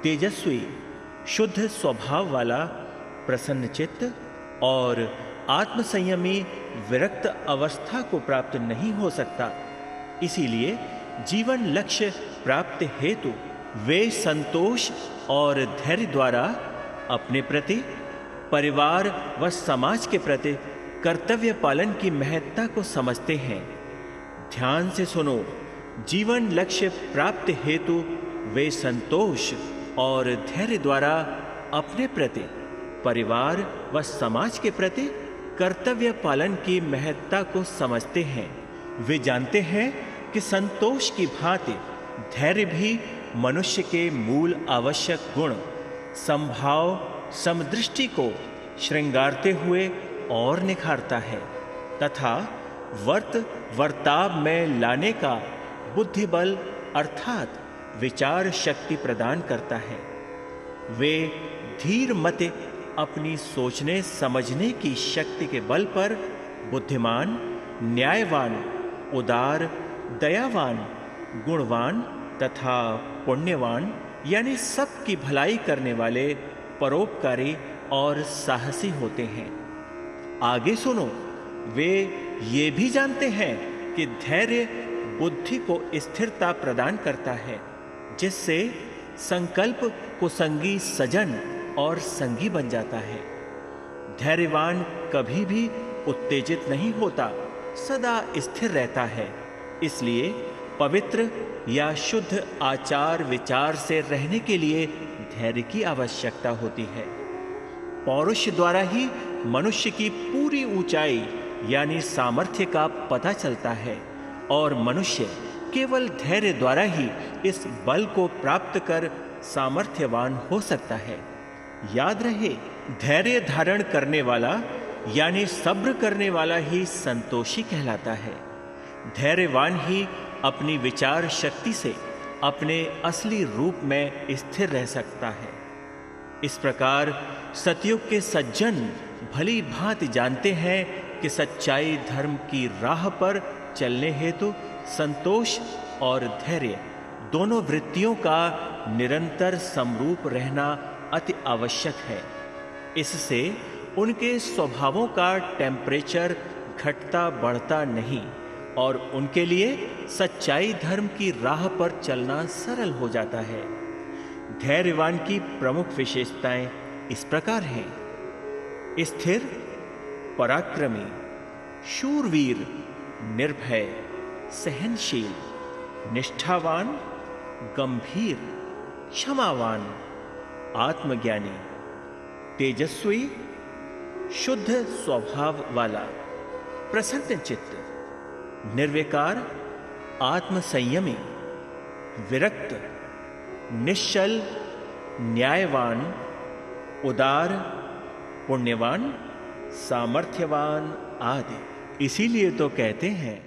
तेजस्वी, शुद्ध स्वभाव वाला, प्रसन्नचित्त और आत्मसंयमी विरक्त अवस्था को प्राप्त नहीं हो सकता। इसीलिए जीवन लक्ष्य प्राप्ति हेतु वे संतोष और धैर्य द्वारा अपने प्रति, परिवार व समाज के प्रति कर्तव्य पालन की महत्ता को समझते हैं। ध्यान से सुनो, जीवन लक्ष्य प्राप्ति हेतु वे संतोष और धैर्य द्वारा अपने प्रति, परिवार व समाज के प्रति कर्तव्य पालन की महत्ता को समझते हैं। वे जानते हैं कि संतोष की भांति धैर्य भी मनुष्य के मूल आवश्यक गुण समभाव, समदृष्टि को श्रृंगारते हुए और निखारता है तथा वर्ताव में लाने का बुद्धिबल अर्थात विचार शक्ति प्रदान करता है। वे धीर मति अपनी सोचने समझने की शक्ति के बल पर बुद्धिमान, न्यायवान, उदार, दयावान, गुणवान तथा पुण्यवान यानी सबकी भलाई करने वाले परोपकारी और साहसी होते हैं। आगे सुनो, वे ये भी जानते हैं कि धैर्य बुद्धि को स्थिरता प्रदान करता है, जिससे संकल्प कुसंगी सजन और संगी बन जाता है। धैर्यवान कभी भी उत्तेजित नहीं होता, सदा स्थिर रहता है। इसलिए पवित्र या शुद्ध आचार विचार से रहने के लिए धैर्य की आवश्यकता होती है। पौरुष द्वारा ही मनुष्य की पूरी ऊंचाई यानी सामर्थ्य का पता चलता है और मनुष्य केवल धैर्य द्वारा ही इस बल को प्राप्त कर सामर्थ्यवान हो सकता है। याद रहे, धैर्य धारण करने वाला यानी सब्र करने वाला ही संतोषी कहलाता है। धैर्यवान ही अपनी विचार शक्ति से अपने असली रूप में स्थिर रह सकता है। इस प्रकार सतयुग के सज्जन भली भांति जानते हैं कि सच्चाई धर्म की राह पर चलने हेतु संतोष और धैर्य दोनों वृत्तियों का निरंतर समरूप रहना अति आवश्यक है। इससे उनके स्वभावों का टेम्परेचर घटता बढ़ता नहीं और उनके लिए सच्चाई धर्म की राह पर चलना सरल हो जाता है। धैर्यवान की प्रमुख विशेषताएं इस प्रकार हैं: स्थिर, पराक्रमी, शूरवीर, निर्भय, सहनशील, निष्ठावान, गंभीर, क्षमावान, आत्मज्ञानी, तेजस्वी, शुद्ध स्वभाव वाला, प्रसन्नचित्त, निर्विकार, आत्मसंयमी, विरक्त, निश्चल, न्यायवान, उदार, पुण्यवान, सामर्थ्यवान आदि। इसीलिए तो कहते हैं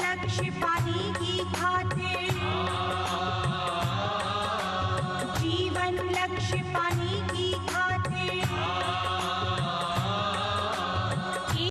लक्ष्य पाने की खातिर, जीवन लक्ष्य पाने की